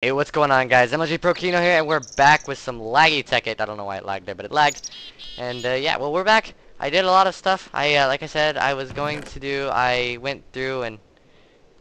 Hey, what's going on, guys? MLG Pro Kino here, and we're back with some laggy Tekkit. I don't know why it lagged there, but it lagged. And yeah, well, we're back. I did a lot of stuff. Like I said, I was going to do. I went through and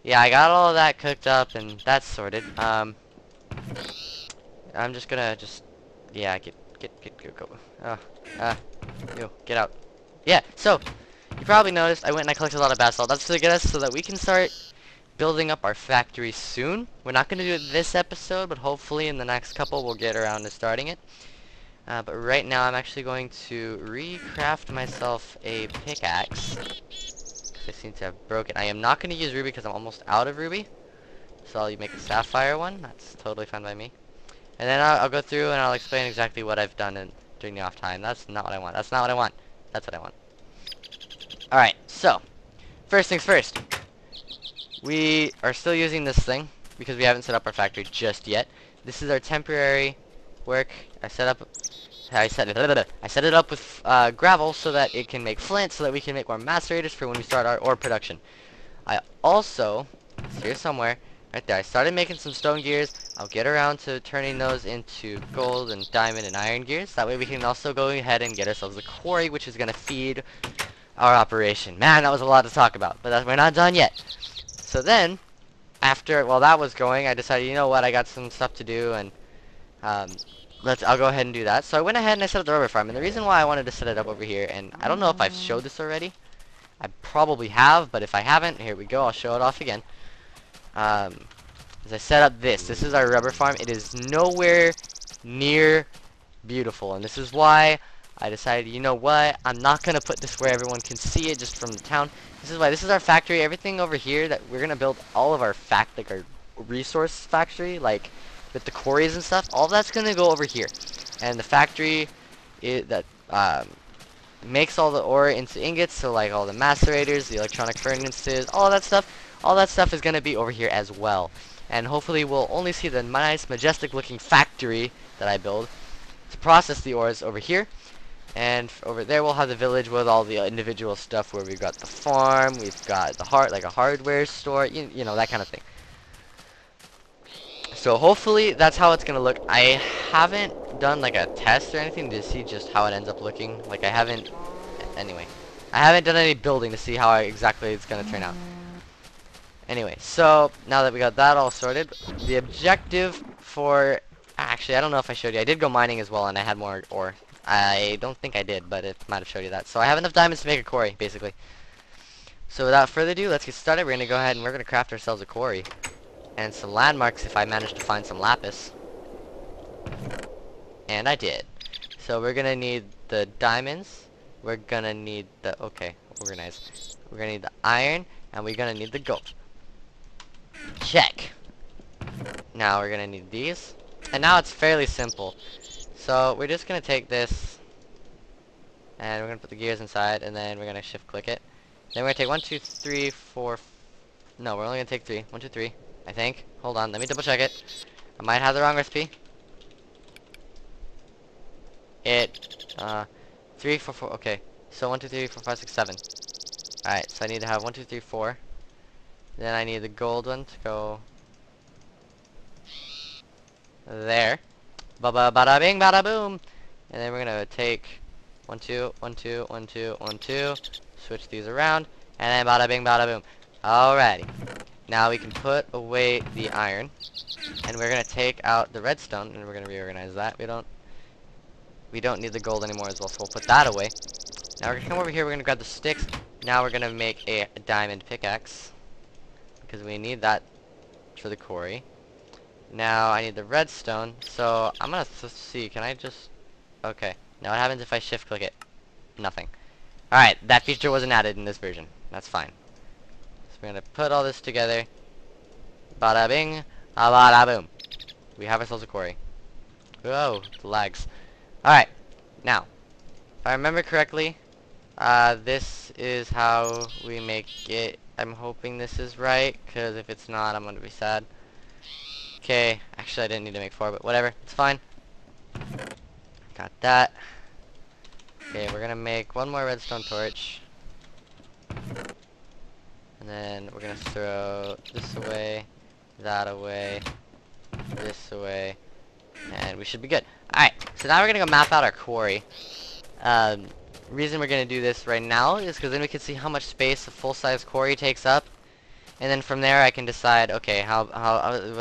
yeah, I got all of that cooked up, and that's sorted. I'm just gonna yeah, go. Uh, you get out. Yeah. So you probably noticed I went and I collected a lot of basalt. That's to get us so that we can start building up our factory soon. We're not going to do it this episode, but hopefully in the next couple we'll get around to starting it. But right now I'm actually going to recraft myself a pickaxe. I seem to have broken. I am not going to use ruby because I'm almost out of ruby. So I'll make a sapphire one. That's totally fine by me. And then I'll go through and I'll explain exactly what I've done during the off time. That's not what I want. That's not what I want. That's what I want. Alright, so first things first. We are still using this thing because we haven't set up our factory just yet. This is our temporary work. I set it up with gravel so that it can make flint, so that we can make more macerators for when we start our ore production. I also, it's here somewhere, right there, I started making some stone gears. I'll get around to turning those into gold and diamond and iron gears. That way we can also go ahead and get ourselves a quarry, which is going to feed our operation. Man, that was a lot to talk about, but we're not done yet. So then, while that was going, I decided, you know what, I got some stuff to do, and I'll go ahead and do that. So I went ahead and I set up the rubber farm, and the reason why I wanted to set it up over here, and I don't know if I've showed this already. I probably have, but if I haven't, here we go, I'll show it off again. As I set up this is our rubber farm. It is nowhere near beautiful, and this is why I decided, you know what, I'm not going to put this where everyone can see it just from the town. This is why this is our factory. Everything over here that we're going to build, all of our our resource factory, like with the quarries and stuff, all that's going to go over here. And the factory that makes all the ore into ingots, so like all the macerators, the electronic furnaces, all that stuff is going to be over here as well. And hopefully we'll only see the nice, majestic looking factory that I build to process the ores over here. And over there we'll have the village with all the individual stuff, where we've got the farm, we've got the like a hardware store, you know, that kind of thing. So hopefully that's how it's gonna look. I haven't done like a test or anything to see just how it ends up looking. Like anyway, I haven't done any building to see how exactly it's gonna turn out. Anyway, so now that we got that all sorted, the objective for, actually I don't know if I showed you, I did go mining as well and I had more ore. I don't think I did, but it might have showed you that. So I have enough diamonds to make a quarry, basically. So without further ado, let's get started. We're going to go ahead and we're going to craft ourselves a quarry. And some landmarks if I manage to find some lapis. And I did. So we're going to need the diamonds. We're going to need the, okay, organize. We're going to need the iron, and we're going to need the gold. Check. Now we're going to need these. And now it's fairly simple. So we're just going to take this, and we're going to put the gears inside, and then we're going to shift click it. Then we're going to take 1, 2, 3, 4, no, we're only going to take 3. 1, 2, 3, I think. Hold on, let me double check it. I might have the wrong recipe. 3, 4, 4, okay. So 1, 2, 3, 4, 5, 6, 7. Alright, so I need to have 1, 2, 3, 4. Then I need the gold one to go there. Bada bing, bada boom. And then we're gonna take 1, 2, 1, 2, 1, 2, 1, 2. Switch these around, and then bada bing, bada boom. Alrighty. Now we can put away the iron, and we're gonna take out the redstone, and we're gonna reorganize that. We don't need the gold anymore as well, so we'll put that away. Now we're gonna come over here. We're gonna grab the sticks. Now we're gonna make a diamond pickaxe because we need that for the quarry. Now I need the redstone, so I'm gonna see, can I just, okay, now what happens if I shift click it? Nothing. Alright, that feature wasn't added in this version, that's fine. So we're gonna put all this together, bada bing, bada boom. We have ourselves a quarry. Whoa, the lags. Alright, now, if I remember correctly, this is how we make it. I'm hoping this is right, because if it's not, I'm gonna be sad. Okay, actually I didn't need to make 4, but whatever, it's fine. Got that. Okay, we're gonna make 1 more redstone torch. And then we're gonna throw this away, that away, this way, and we should be good. Alright, so now we're gonna go map out our quarry. Um, reason we're gonna do this right now is because then we can see how much space a full-size quarry takes up, and then from there I can decide, okay, what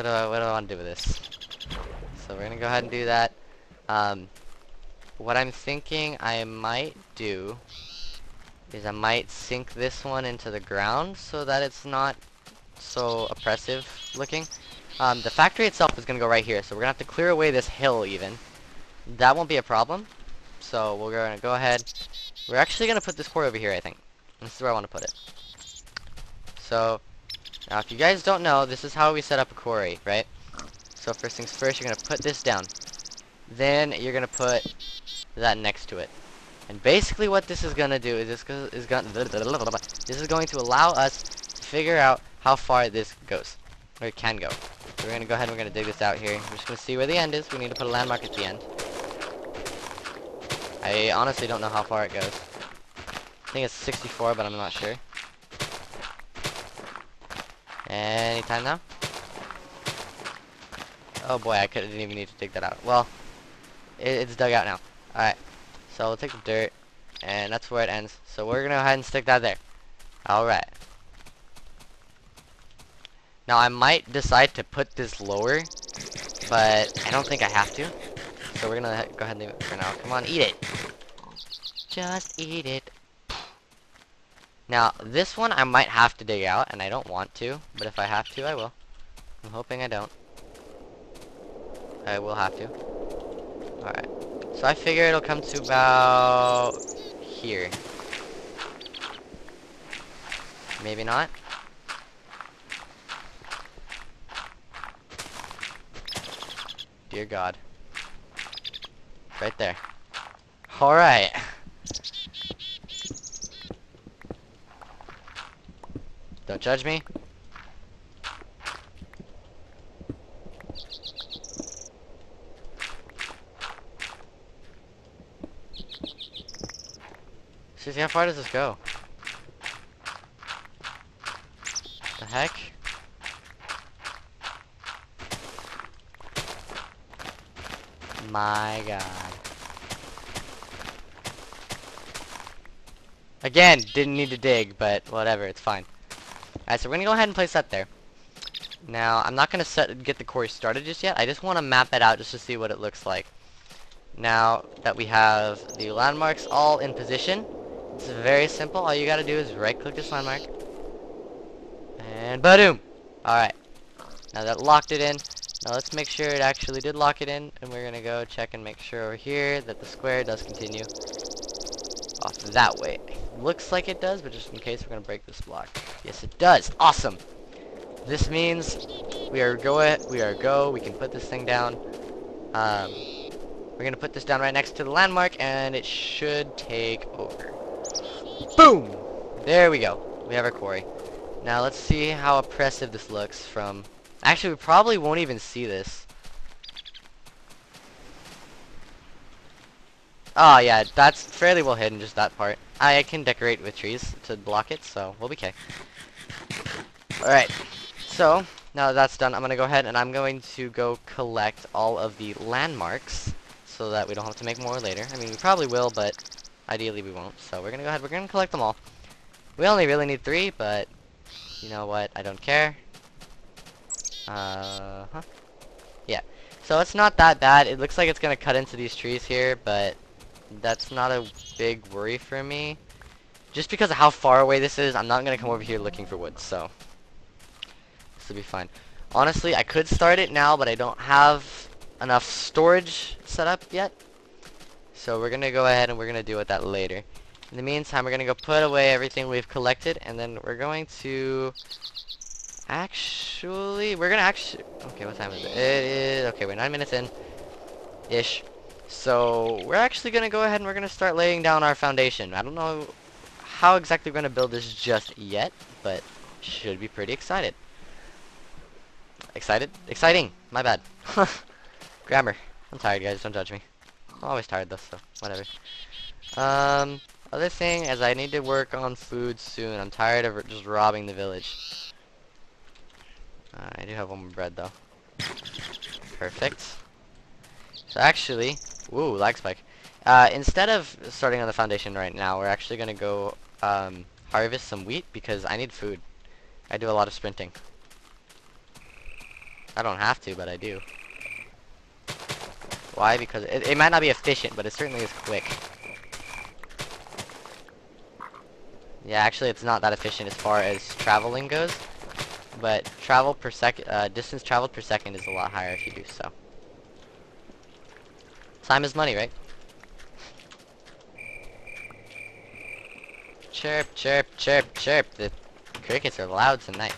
do I want to do with this? So we're gonna go ahead and do that. What I'm thinking I might do is I might sink this one into the ground so that it's not so oppressive looking. The factory itself is gonna go right here, so we're gonna have to clear away this hill even. That won't be a problem. So we're gonna go ahead. We're actually gonna put this quarry over here, I think. This is where I want to put it. So now if you guys don't know, this is how we set up a quarry, right? So first things first, you're gonna put this down. Then you're gonna put that next to it. And basically what this is gonna do is this is going to allow us to figure out how far this goes. Or it can go. So we're gonna go ahead and we're gonna dig this out here. We're just gonna see where the end is. We need to put a landmark at the end. I honestly don't know how far it goes. I think it's 64, but I'm not sure. Anytime now? Oh boy, I didn't even need to dig that out. Well, it's dug out now. Alright, so we'll take the dirt, and that's where it ends. So we're gonna go ahead and stick that there. Alright. Now I might decide to put this lower, but I don't think I have to. So we're gonna go ahead and leave it for now. Come on, eat it. Just eat it. Now, this one I might have to dig out, and I don't want to, but if I have to, I will. I'm hoping I don't. I will have to. Alright. So I figure it'll come to about here. Maybe not. Dear God. Right there. Alright. Don't judge me. Seriously, how far does this go? The heck? My God. Again, didn't need to dig, but whatever, it's fine. Alright, so we're gonna go ahead and place that there. Now, I'm not gonna get the quarry started just yet. I just want to map it out just to see what it looks like. Now that we have the landmarks all in position, it's very simple. All you gotta do is right-click this landmark. And boom! Alright. Now that locked it in. Now let's make sure it actually did lock it in. And we're gonna go check and make sure over here that the square does continue off that way. Looks like it does, but just in case, we're gonna break this block. Yes, it does. Awesome. This means we are go. We can put this thing down. We're gonna put this down right next to the landmark, and it should take over. Boom! There we go. We have our quarry. Now let's see how oppressive this looks from. Actually, we probably won't even see this. Oh yeah, that's fairly well hidden, just that part. I can decorate with trees to block it, so we'll be okay. Alright, so now that that's done, I'm going to go ahead and I'm going to go collect all of the landmarks so that we don't have to make more later. I mean, we probably will, but ideally we won't. So we're going to go ahead, we're going to collect them all. We only really need 3, but you know what, I don't care. Yeah, so it's not that bad. It looks like it's going to cut into these trees here, but that's not a big worry for me. Just because of how far away this is, I'm not going to come over here looking for wood, so this will be fine. Honestly, I could start it now, but I don't have enough storage set up yet. So we're going to go ahead and we're going to deal with that later. In the meantime, we're going to go put away everything we've collected, and then we're going to okay, what time is it? It is, okay, we're 9 minutes in ish. So we're actually going to go ahead and we're going to start laying down our foundation. I don't know how exactly we're going to build this just yet, but should be pretty excited. Excited? Exciting! My bad. Grammar. I'm tired, guys. Don't judge me. I'm always tired, though, so whatever. Other thing is I need to work on food soon. I'm tired of just robbing the village. I do have one more bread, though. Perfect. So actually, woo, lag spike. Instead of starting on the foundation right now, we're actually gonna go harvest some wheat because I need food. I do a lot of sprinting. I don't have to, but I do. Why? Because it might not be efficient, but it certainly is quick. Yeah, actually, it's not that efficient as far as traveling goes, but distance traveled per second is a lot higher if you do so. Time is money, right? Chirp, chirp, chirp, chirp. The crickets are loud tonight.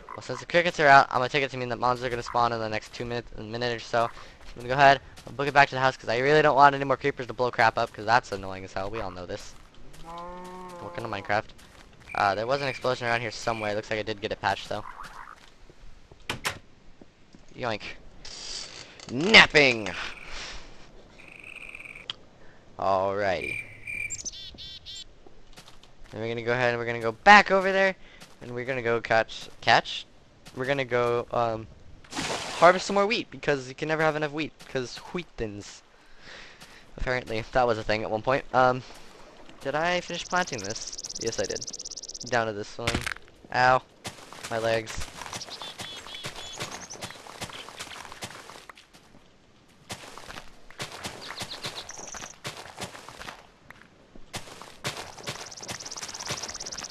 Well, since the crickets are out, I'm gonna take it to mean that monsters are gonna spawn in the next a minute or so. I'm gonna go ahead and book it back to the house because I really don't want any more creepers to blow crap up because that's annoying as hell. We all know this. Welcome to Minecraft. There was an explosion around here somewhere. Looks like I did get it patched though. Yoink. Napping! Alrighty. Then we're gonna go ahead and we're gonna go back over there and we're gonna go catch? We're gonna go, harvest some more wheat because you can never have enough wheat because wheat thins. Apparently, that was a thing at one point. Did I finish planting this? Yes, I did. Down to this one. Ow. My legs.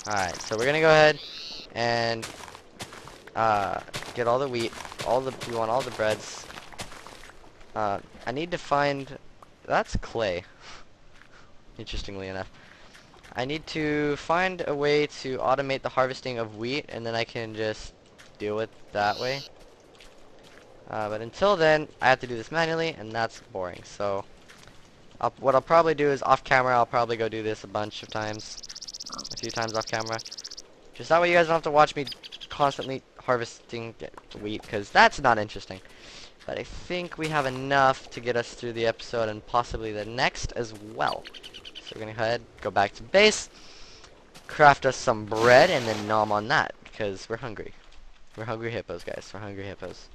Alright, so we're gonna go ahead and get all the wheat, we want all the breads. I need to find, that's clay, interestingly enough. I need to find a way to automate the harvesting of wheat, and then I can just deal with that way. But until then, I have to do this manually, and that's boring. So, what I'll probably do is off camera, I'll probably go do this a few times off camera. Just that way you guys don't have to watch me constantly harvesting wheat, because that's not interesting. But I think we have enough to get us through the episode and possibly the next as well. So we're gonna go ahead, go back to base, craft us some bread, and then nom on that, because we're hungry. We're hungry hippos, guys. We're hungry hippos.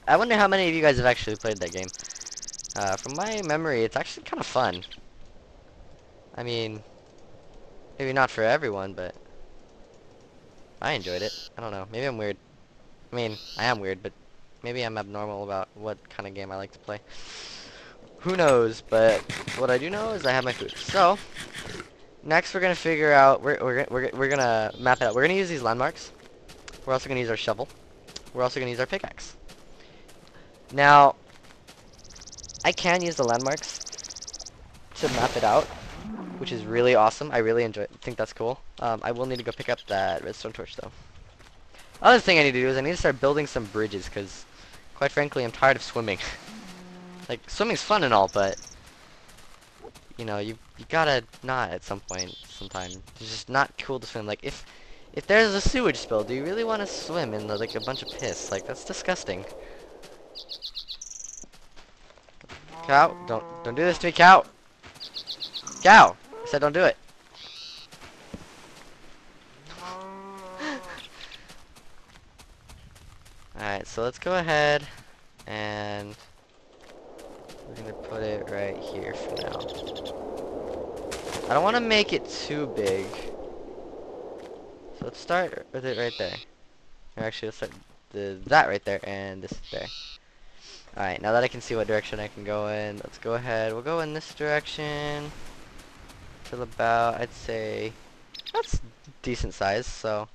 I wonder how many of you guys have actually played that game. From my memory, it's actually kind of fun. I mean, maybe not for everyone, but I enjoyed it. I don't know. Maybe I'm weird. I mean, I am weird, but maybe I'm abnormal about what kind of game I like to play. Who knows? But what I do know is I have my food. So next, we're gonna figure out. We're gonna map it out. We're gonna use these landmarks. We're also gonna use our shovel. We're also gonna use our pickaxe. Now, I can use the landmarks to map it out, which is really awesome. I really think that's cool. I will need to go pick up that redstone torch though. Other thing I need to do is I need to start building some bridges because, quite frankly, I'm tired of swimming. Like, swimming's fun and all, but you know, you gotta not at some point, sometime. It's just not cool to swim. Like, if there's a sewage spill, do you really want to swim in like a bunch of piss? Like, that's disgusting. Cow, don't do this to me, cow. Cow, I said don't do it. Alright, so let's go ahead and we're gonna put it right here for now. I don't want to make it too big. So let's start with it right there. Or actually, let's start that right there and this there. Alright, now that I can see what direction I can go in, let's go ahead. We'll go in this direction till about, I'd say, that's decent size. So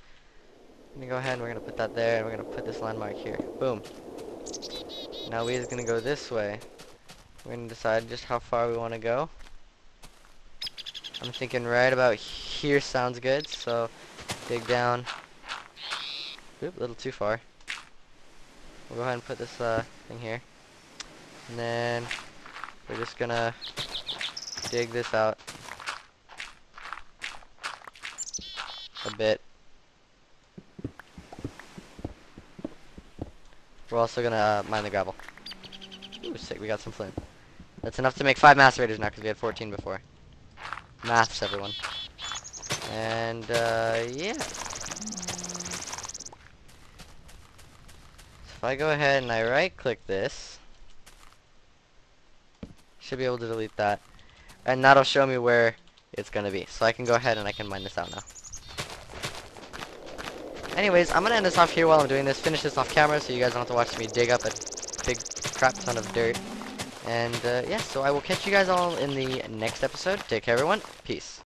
I'm gonna go ahead and we're gonna put that there, and we're gonna put this landmark here. Boom. Now we're gonna go this way. We're gonna decide just how far we want to go. I'm thinking right about here sounds good, so dig down. Oop, a little too far. We'll go ahead and put this thing here. And then we're just gonna dig this out a bit. We're also gonna mine the gravel. Ooh, sick, we got some flint. That's enough to make 5 macerators now because we had 14 before. Maths, everyone. And, yeah. I go ahead and I right-click this, should be able to delete that, and that'll show me where it's gonna be. So I can go ahead and I can mine this out now. Anyways, I'm gonna end this off here while I'm doing this, finish this off camera so you guys don't have to watch me dig up a big crap ton of dirt. And yeah, so I will catch you guys all in the next episode. Take care, everyone. Peace.